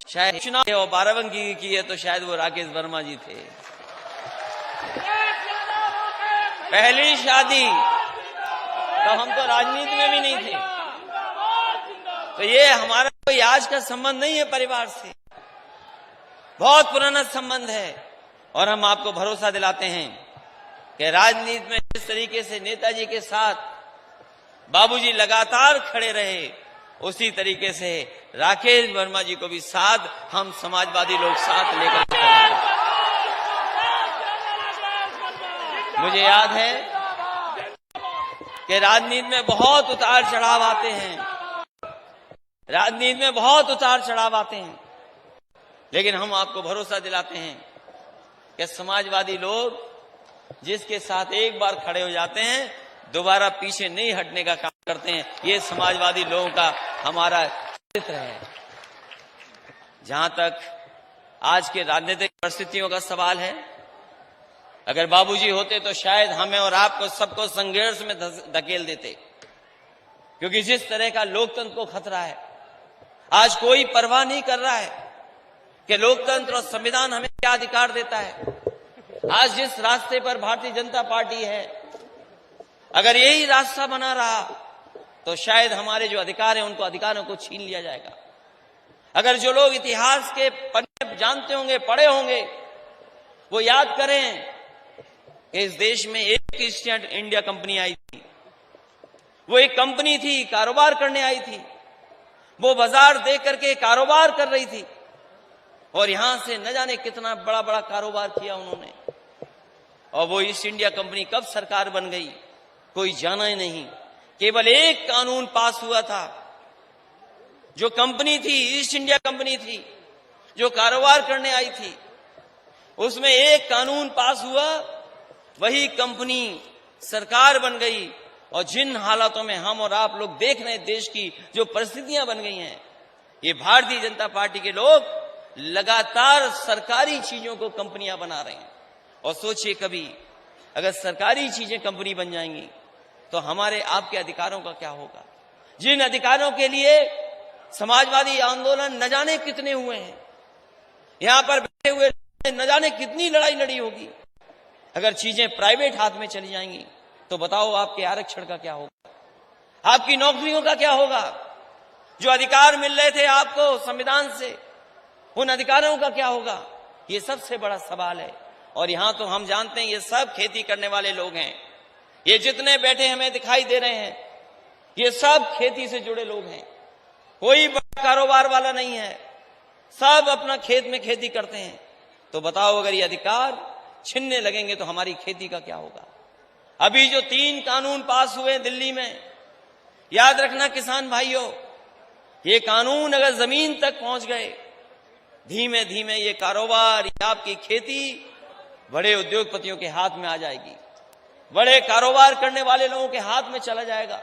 शायद चुनाव और बाराबंकी की है तो शायद वो राकेश वर्मा जी थे। पहली शादी तो हम तो राजनीति में भी नहीं थे, तो ये हमारा कोई आज का संबंध नहीं है परिवार से, बहुत पुराना संबंध है। और हम आपको भरोसा दिलाते हैं कि राजनीति में जिस तरीके से नेताजी के साथ बाबूजी लगातार खड़े रहे, उसी तरीके से राकेश वर्मा जी को भी साथ हम समाजवादी लोग साथ लेकर चलेंगे। मुझे याद है कि राजनीति में बहुत उतार चढ़ाव आते हैं, राजनीति में बहुत उतार चढ़ाव आते हैं, लेकिन हम आपको भरोसा दिलाते हैं कि समाजवादी लोग जिसके साथ एक बार खड़े हो जाते हैं दोबारा पीछे नहीं हटने का काम करते हैं। ये समाजवादी लोगों का हमारा चरित्र है। जहां तक आज के राजनीतिक परिस्थितियों का सवाल है, अगर बाबूजी होते तो शायद हमें और आपको सबको संघर्ष में धकेल देते, क्योंकि जिस तरह का लोकतंत्र को खतरा है, आज कोई परवाह नहीं कर रहा है कि लोकतंत्र और संविधान हमें क्या अधिकार देता है। आज जिस रास्ते पर भारतीय जनता पार्टी है, अगर यही रास्ता बना रहा तो शायद हमारे जो अधिकार हैं उनको अधिकारों को छीन लिया जाएगा। अगर जो लोग इतिहास के पन्ने जानते होंगे, पढ़े होंगे, वो याद करें कि इस देश में एक ईस्ट इंडिया कंपनी आई थी। वो एक कंपनी थी, कारोबार करने आई थी, वो बाजार दे करके कारोबार कर रही थी, और यहां से न जाने कितना बड़ा बड़ा कारोबार किया उन्होंने। और वो ईस्ट इंडिया कंपनी कब सरकार बन गई कोई जाना ही नहीं। केवल एक कानून पास हुआ था, जो कंपनी थी ईस्ट इंडिया कंपनी थी, जो कारोबार करने आई थी, उसमें एक कानून पास हुआ, वही कंपनी सरकार बन गई। और जिन हालातों में हम और आप लोग देख रहे हैं, देश की जो परिस्थितियां बन गई हैं, ये भारतीय जनता पार्टी के लोग लगातार सरकारी चीजों को कंपनियां बना रहे हैं। और सोचिए, कभी अगर सरकारी चीजें कंपनी बन जाएंगी तो हमारे आपके अधिकारों का क्या होगा। जिन अधिकारों के लिए समाजवादी आंदोलन न जाने कितने हुए हैं, यहां पर बैठे हुए न जाने कितनी लड़ाई लड़ी होगी, अगर चीजें प्राइवेट हाथ में चली जाएंगी तो बताओ आपके आरक्षण का क्या होगा, आपकी नौकरियों का क्या होगा। जो अधिकार मिल रहे थे आपको संविधान से, उन अधिकारों का क्या होगा, ये सबसे बड़ा सवाल है। और यहां तो हम जानते हैं ये सब खेती करने वाले लोग हैं, ये जितने बैठे हमें दिखाई दे रहे हैं ये सब खेती से जुड़े लोग हैं, कोई बड़ा कारोबार वाला नहीं है, सब अपना खेत में खेती करते हैं। तो बताओ अगर ये अधिकार छीनने लगेंगे तो हमारी खेती का क्या होगा। अभी जो 3 कानून पास हुए दिल्ली में, याद रखना किसान भाइयों, ये कानून अगर जमीन तक पहुंच गए, धीमे धीमे ये कारोबार, ये आपकी खेती बड़े उद्योगपतियों के हाथ में आ जाएगी, बड़े कारोबार करने वाले लोगों के हाथ में चला जाएगा।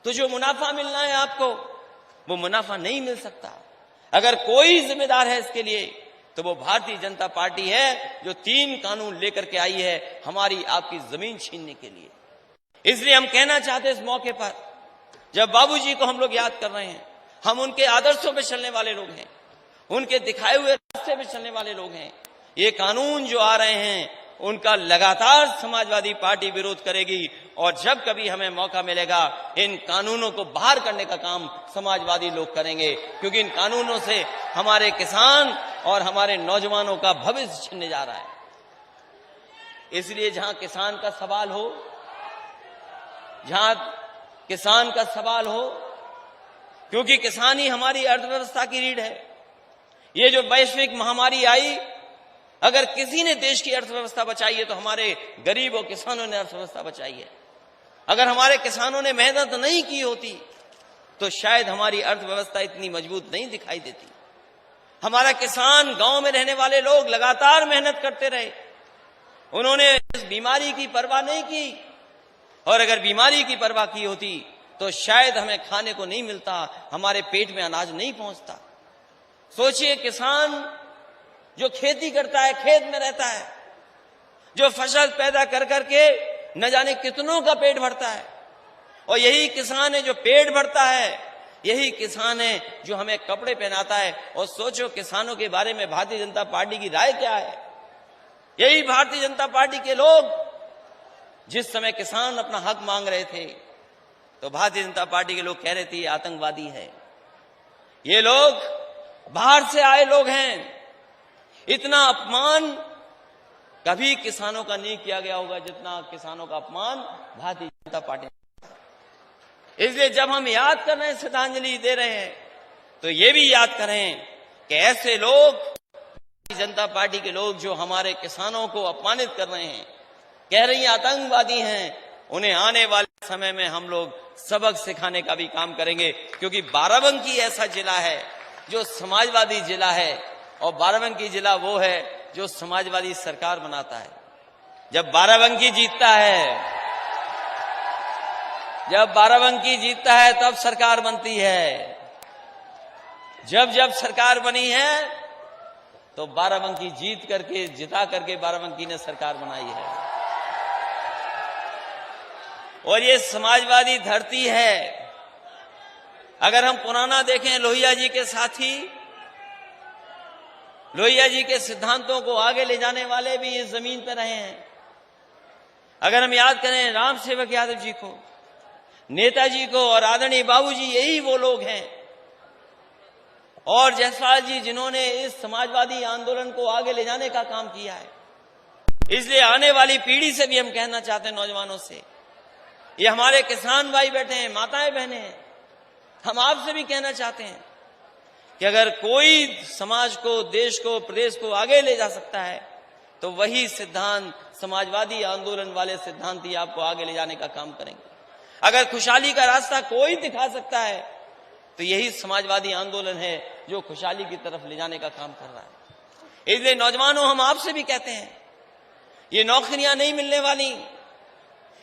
तो जो मुनाफा मिलना है आपको, वो मुनाफा नहीं मिल सकता। अगर कोई जिम्मेदार है इसके लिए तो वो भारतीय जनता पार्टी है, जो 3 कानून लेकर के आई है हमारी आपकी जमीन छीनने के लिए। इसलिए हम कहना चाहते हैं इस मौके पर, जब बाबूजी को हम लोग याद कर रहे हैं, हम उनके आदर्शों पे चलने वाले लोग हैं, उनके दिखाए हुए रास्ते पे चलने वाले लोग हैं। ये कानून जो आ रहे हैं उनका लगातार समाजवादी पार्टी विरोध करेगी, और जब कभी हमें मौका मिलेगा इन कानूनों को बाहर करने का काम समाजवादी लोग करेंगे, क्योंकि इन कानूनों से हमारे किसान और हमारे नौजवानों का भविष्य छिनने जा रहा है। इसलिए जहां किसान का सवाल हो, जहां किसान का सवाल हो, क्योंकि किसान ही हमारी अर्थव्यवस्था की रीढ़ है। ये जो वैश्विक महामारी आई, अगर किसी ने देश की अर्थव्यवस्था बचाई है तो हमारे गरीबों किसानों ने अर्थव्यवस्था बचाई है। अगर हमारे किसानों ने मेहनत नहीं की होती तो शायद हमारी अर्थव्यवस्था इतनी मजबूत नहीं दिखाई देती। हमारा किसान, गांव में रहने वाले लोग लगातार मेहनत करते रहे, उन्होंने इस बीमारी की परवाह नहीं की, और अगर बीमारी की परवाह की होती तो शायद हमें खाने को नहीं मिलता, हमारे पेट में अनाज नहीं पहुंचता। सोचिए, किसान जो खेती करता है, खेत में रहता है, जो फसल पैदा कर करके न जाने कितनों का पेट भरता है, और यही किसान है जो पेट भरता है यही किसान है जो हमें कपड़े पहनाता है। और सोचो किसानों के बारे में भारतीय जनता पार्टी की राय क्या है। यही भारतीय जनता पार्टी के लोग जिस समय किसान अपना हक मांग रहे थे तो भारतीय जनता पार्टी के लोग कह रहे थे ये आतंकवादी है, ये लोग बाहर से आए लोग हैं। इतना अपमान कभी किसानों का नहीं किया गया होगा जितना किसानों का अपमान भारतीय जनता पार्टी ने। इसलिए जब हम याद कर रहे हैं, श्रद्धांजलि दे रहे हैं, तो ये भी याद करें कि ऐसे लोग भारतीय जनता पार्टी के लोग जो हमारे किसानों को अपमानित कर रहे हैं, कह रही हैं आतंकवादी हैं, उन्हें आने वाले समय में हम लोग सबक सिखाने का भी काम करेंगे। क्योंकि बाराबंकी ऐसा जिला है जो समाजवादी जिला है और बाराबंकी जिला वो है जो समाजवादी सरकार बनाता है। जब बाराबंकी जीतता है तब सरकार बनती है। जब सरकार बनी है तो बाराबंकी जिता करके बाराबंकी ने सरकार बनाई है। और ये समाजवादी धरती है। अगर हम पुराना देखें, लोहिया जी के साथी, लोहिया जी के सिद्धांतों को आगे ले जाने वाले भी इस जमीन पर रहे हैं। अगर हम याद करें राम सेवक यादव जी को, नेताजी को और आदरणीय बाबूजी, यही वो लोग हैं। और जायसवाल जी जिन्होंने इस समाजवादी आंदोलन को आगे ले जाने का काम किया है। इसलिए आने वाली पीढ़ी से भी हम कहना चाहते हैं, नौजवानों से, ये हमारे किसान भाई बैठे हैं, माताएं बहनें हैं, हम आपसे भी कहना चाहते हैं कि अगर कोई समाज को, देश को, प्रदेश को आगे ले जा सकता है तो वही सिद्धांत, समाजवादी आंदोलन वाले सिद्धांत ही आपको आगे ले जाने का काम करेंगे। अगर खुशहाली का रास्ता कोई दिखा सकता है तो यही समाजवादी आंदोलन है जो खुशहाली की तरफ ले जाने का काम कर रहा है। इसलिए नौजवानों, हम आपसे भी कहते हैं, ये नौकरियां नहीं मिलने वाली,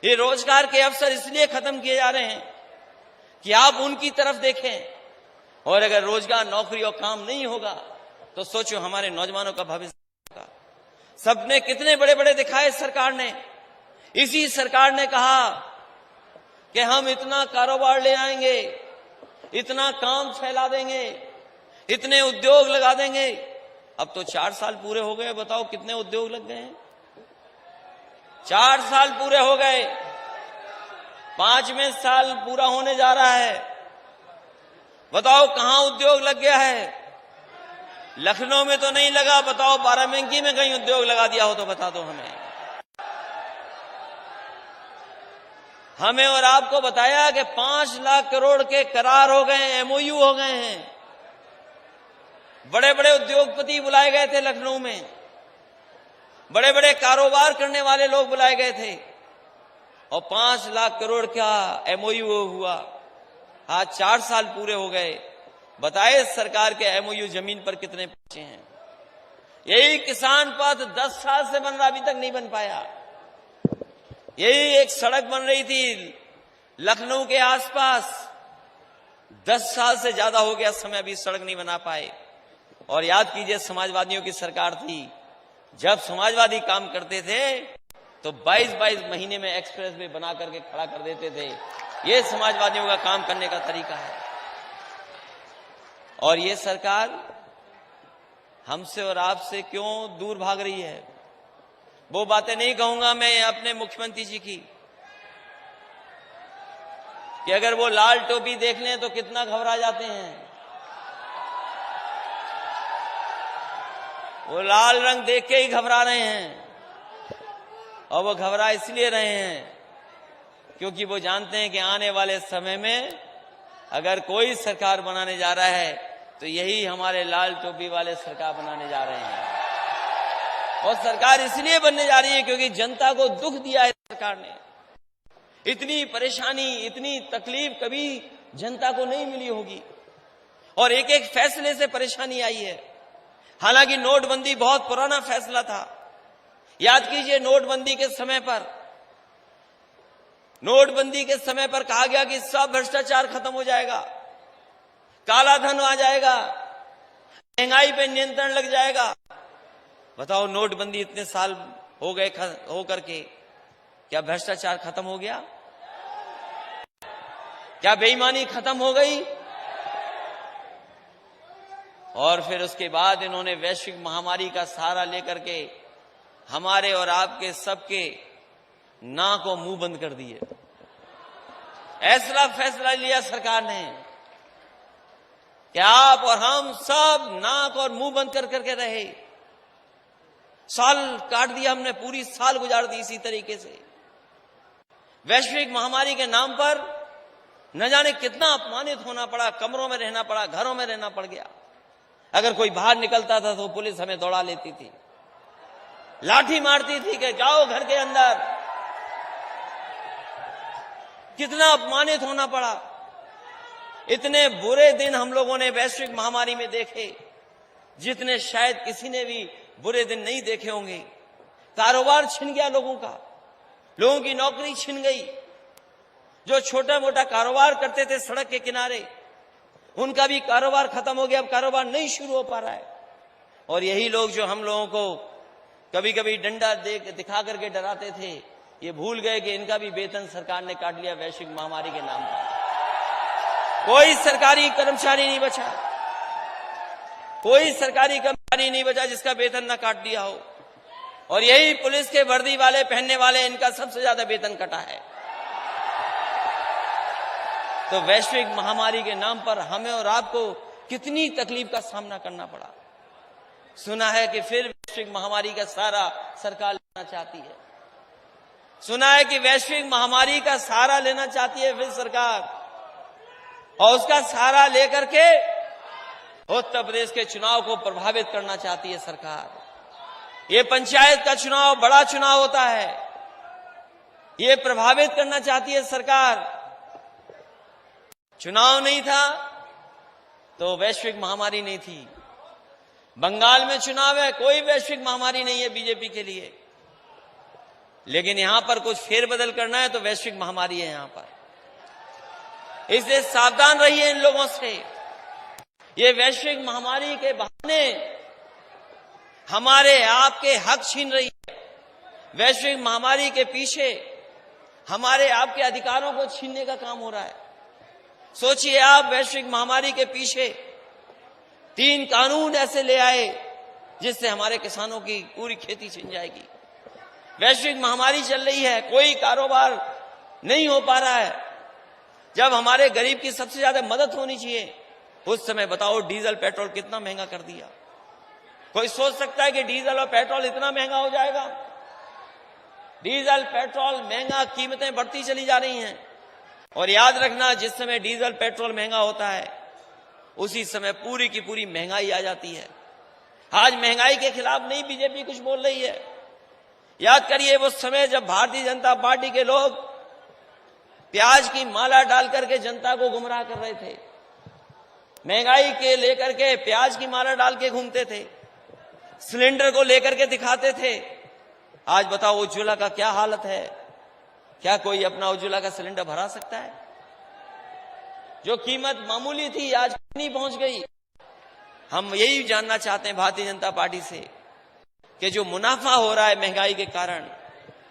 ये रोजगार के अवसर इसलिए खत्म किए जा रहे हैं कि आप उनकी तरफ देखें। और अगर रोजगार, नौकरी और काम नहीं होगा तो सोचो हमारे नौजवानों का भविष्य होगा। सबने कितने बड़े बड़े दिखाए सरकार ने। इसी सरकार ने कहा कि हम इतना कारोबार ले आएंगे, इतना काम फैला देंगे, इतने उद्योग लगा देंगे। अब तो 4 साल पूरे हो गए, बताओ कितने उद्योग लग गए हैं। 4 साल पूरे हो गए, 5वें साल पूरा होने जा रहा है। बताओ कहां उद्योग लग गया है। लखनऊ में तो नहीं लगा, बताओ बाराबंकी में कहीं उद्योग लगा दिया हो तो बता दो हमें और आपको बताया कि 5 लाख करोड़ के करार हो गए, एमओयू हो गए हैं। बड़े बड़े उद्योगपति बुलाए गए थे लखनऊ में, बड़े बड़े कारोबार करने वाले लोग बुलाए गए थे और 5 लाख करोड़ का एमओयू हुआ। आज 4 साल पूरे हो गए, बताए सरकार के एमओयू जमीन पर कितने पहुंचे हैं। यही किसान पथ 10 साल से बन रहा, अभी तक नहीं बन पाया। यही एक सड़क बन रही थी लखनऊ के आसपास, 10 साल से ज्यादा हो गया समय, अभी सड़क नहीं बना पाए। और याद कीजिए, समाजवादियों की सरकार थी, जब समाजवादी काम करते थे तो 22-22 महीने में एक्सप्रेस वे बना करके खड़ा कर देते थे। ये समाजवादियों का काम करने का तरीका है। और ये सरकार हमसे और आपसे क्यों दूर भाग रही है। वो बातें नहीं कहूंगा मैं अपने मुख्यमंत्री जी की कि अगर वो लाल टोपी देख लें तो कितना घबरा जाते हैं। वो लाल रंग देख के ही घबरा रहे हैं। और वो घबरा इसलिए रहे हैं क्योंकि वो जानते हैं कि आने वाले समय में अगर कोई सरकार बनाने जा रहा है तो यही हमारे लाल टोपी वाले सरकार बनाने जा रहे हैं। और सरकार इसलिए बनने जा रही है क्योंकि जनता को दुख दिया है सरकार ने। इतनी परेशानी, इतनी तकलीफ कभी जनता को नहीं मिली होगी। और एक एक फैसले से परेशानी आई है। हालांकि नोटबंदी बहुत पुराना फैसला था। याद कीजिए, नोटबंदी के समय पर कहा गया कि सब भ्रष्टाचार खत्म हो जाएगा, काला धन आ जाएगा, महंगाई पे नियंत्रण लग जाएगा। बताओ, नोटबंदी इतने साल हो गए हो करके क्या भ्रष्टाचार खत्म हो गया? क्या बेईमानी खत्म हो गई? और फिर उसके बाद इन्होंने वैश्विक महामारी का सहारा लेकर के हमारे और आपके सबके नाक और मुंह बंद कर दिए। ऐसा फैसला लिया सरकार ने कि आप और हम सब नाक और मुंह बंद कर करके रहे। साल काट दिया हमने, पूरी साल गुजार दी इसी तरीके से। वैश्विक महामारी के नाम पर न जाने कितना अपमानित होना पड़ा, कमरों में रहना पड़ा, घरों में रहना पड़ गया। अगर कोई बाहर निकलता था तो पुलिस हमें दौड़ा लेती थी, लाठी मारती थी कि जाओ घर के अंदर। कितना अपमानित होना पड़ा। इतने बुरे दिन हम लोगों ने वैश्विक महामारी में देखे जितने शायद किसी ने भी बुरे दिन नहीं देखे होंगे। कारोबार छिन गया लोगों का, लोगों की नौकरी छिन गई। जो छोटा मोटा कारोबार करते थे सड़क के किनारे, उनका भी कारोबार खत्म हो गया। अब कारोबार नहीं शुरू हो पा रहा है। और यही लोग जो हम लोगों को कभी कभी डंडा दिखा करके डराते थे, ये भूल गए कि इनका भी वेतन सरकार ने काट लिया वैश्विक महामारी के नाम पर। कोई सरकारी कर्मचारी नहीं बचा, कोई सरकारी कर्मचारी नहीं बचा जिसका वेतन न काट दिया हो। और यही पुलिस के वर्दी वाले पहनने वाले, इनका सबसे ज्यादा वेतन कटा है। तो वैश्विक महामारी के नाम पर हमें और आपको कितनी तकलीफ का सामना करना पड़ा। सुना है कि फिर वैश्विक महामारी का सहारा सरकार लेना चाहती है। सुना है कि वैश्विक महामारी का सहारा लेना चाहती है फिर सरकार, और उसका सहारा लेकर के उत्तर प्रदेश के चुनाव को प्रभावित करना चाहती है सरकार। ये पंचायत का चुनाव बड़ा चुनाव होता है, ये प्रभावित करना चाहती है सरकार। चुनाव नहीं था तो वैश्विक महामारी नहीं थी। बंगाल में चुनाव है, कोई वैश्विक महामारी नहीं है बीजेपी के लिए। लेकिन यहां पर कुछ फेरबदल करना है तो वैश्विक महामारी है यहां पर। इसलिए सावधान रहिए इन लोगों से। ये वैश्विक महामारी के बहाने हमारे आपके हक छीन रही है। वैश्विक महामारी के पीछे हमारे आपके अधिकारों को छीनने का काम हो रहा है। सोचिए आप, वैश्विक महामारी के पीछे 3 कानून ऐसे ले आए जिससे हमारे किसानों की पूरी खेती छिन जाएगी। वैश्विक महामारी चल रही है, कोई कारोबार नहीं हो पा रहा है। जब हमारे गरीब की सबसे ज्यादा मदद होनी चाहिए, उस समय बताओ डीजल पेट्रोल कितना महंगा कर दिया। कोई सोच सकता है कि डीजल और पेट्रोल इतना महंगा हो जाएगा? डीजल पेट्रोल महंगा, कीमतें बढ़ती चली जा रही हैं। और याद रखना, जिस समय डीजल पेट्रोल महंगा होता है उसी समय पूरी की पूरी महंगाई आ जाती है। आज महंगाई के खिलाफ नहीं बीजेपी कुछ बोल रही है। याद करिए वो समय जब भारतीय जनता पार्टी के लोग प्याज की माला डाल करके जनता को गुमराह कर रहे थे। महंगाई के लेकर के प्याज की माला डाल के घूमते थे, सिलेंडर को लेकर के दिखाते थे। आज बताओ उज्ज्वला का क्या हालत है? क्या कोई अपना उज्ज्वला का सिलेंडर भरा सकता है? जो कीमत मामूली थी आज कितनी पहुंच गई। हम यही जानना चाहते हैं भारतीय जनता पार्टी से कि जो मुनाफा हो रहा है महंगाई के कारण,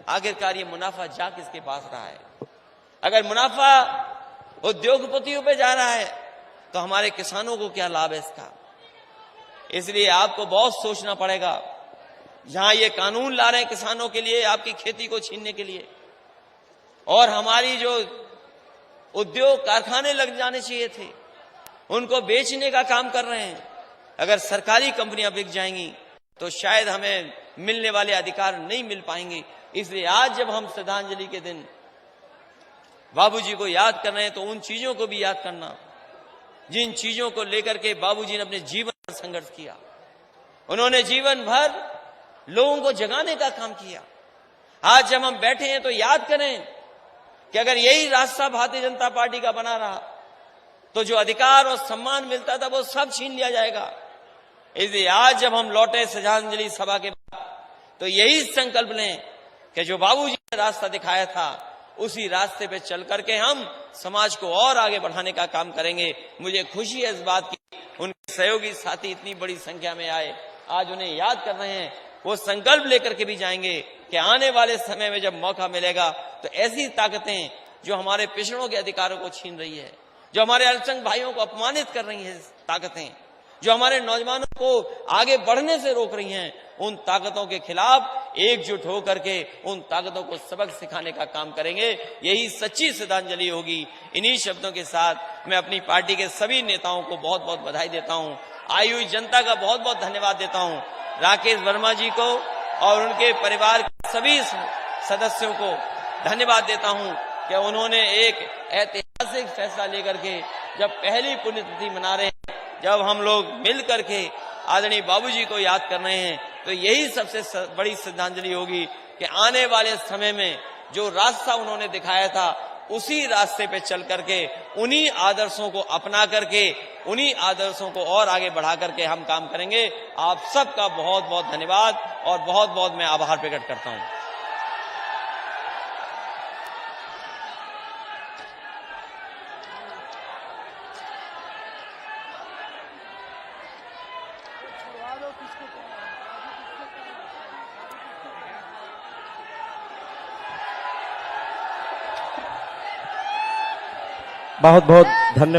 आखिरकार ये मुनाफा जा किसके पास रहा है? अगर मुनाफा उद्योगपतियों पे जा रहा है तो हमारे किसानों को क्या लाभ है इसका? इसलिए आपको बहुत सोचना पड़ेगा। जहां ये कानून ला रहे हैं किसानों के लिए, आपकी खेती को छीनने के लिए, और हमारी जो उद्योग कारखाने लग जाने चाहिए थे उनको बेचने का काम कर रहे हैं। अगर सरकारी कंपनियां बिक जाएंगी तो शायद हमें मिलने वाले अधिकार नहीं मिल पाएंगे। इसलिए आज जब हम श्रद्धांजलि के दिन बाबूजी को याद कर रहे हैं तो उन चीजों को भी याद करना जिन चीजों को लेकर के बाबूजी ने अपने जीवन पर संघर्ष किया। उन्होंने जीवन भर लोगों को जगाने का काम किया। आज जब हम बैठे हैं तो याद करें कि अगर यही रास्ता भारतीय जनता पार्टी का बना रहा तो जो अधिकार और सम्मान मिलता था वो सब छीन लिया जाएगा। इसलिए आज जब हम लौटे श्रद्धांजलि सभा के बाद तो यही संकल्प लें कि जो बाबूजी ने रास्ता दिखाया था उसी रास्ते पे चल करके हम समाज को और आगे बढ़ाने का काम करेंगे। मुझे खुशी है इस बात की, उनके सहयोगी साथी इतनी बड़ी संख्या में आए, आज उन्हें याद कर रहे हैं। वो संकल्प लेकर के भी जाएंगे कि आने वाले समय में जब मौका मिलेगा तो ऐसी ताकतें जो हमारे पिछड़ों के अधिकारों को छीन रही है, जो हमारे अल्पसंख्यक भाइयों को अपमानित कर रही है ताकतें, जो हमारे नौजवानों को आगे बढ़ने से रोक रही हैं, उन ताकतों के खिलाफ एकजुट होकर के उन ताकतों को सबक सिखाने का काम करेंगे। यही सच्ची श्रद्धांजलि होगी। इन्हीं शब्दों के साथ मैं अपनी पार्टी के सभी नेताओं को बहुत बहुत बधाई देता हूं। आई हुई जनता का बहुत बहुत धन्यवाद देता हूं। राकेश वर्मा जी को और उनके परिवार के सभी सदस्यों को धन्यवाद देता हूं कि उन्होंने एक ऐतिहासिक फैसला लेकर के जब पहली पुण्यतिथि मना रहे हैं, जब हम लोग मिल करके आदरणीय बाबूजी को याद कर रहे हैं, तो यही सबसे बड़ी श्रद्धांजलि होगी कि आने वाले समय में जो रास्ता उन्होंने दिखाया था, उसी रास्ते पे चल करके उन्हीं आदर्शों को अपना करके उन्हीं आदर्शों को और आगे बढ़ा करके हम काम करेंगे। आप सबका बहुत बहुत धन्यवाद और बहुत बहुत मैं आभार प्रकट करता हूं। बहुत बहुत धन्यवाद।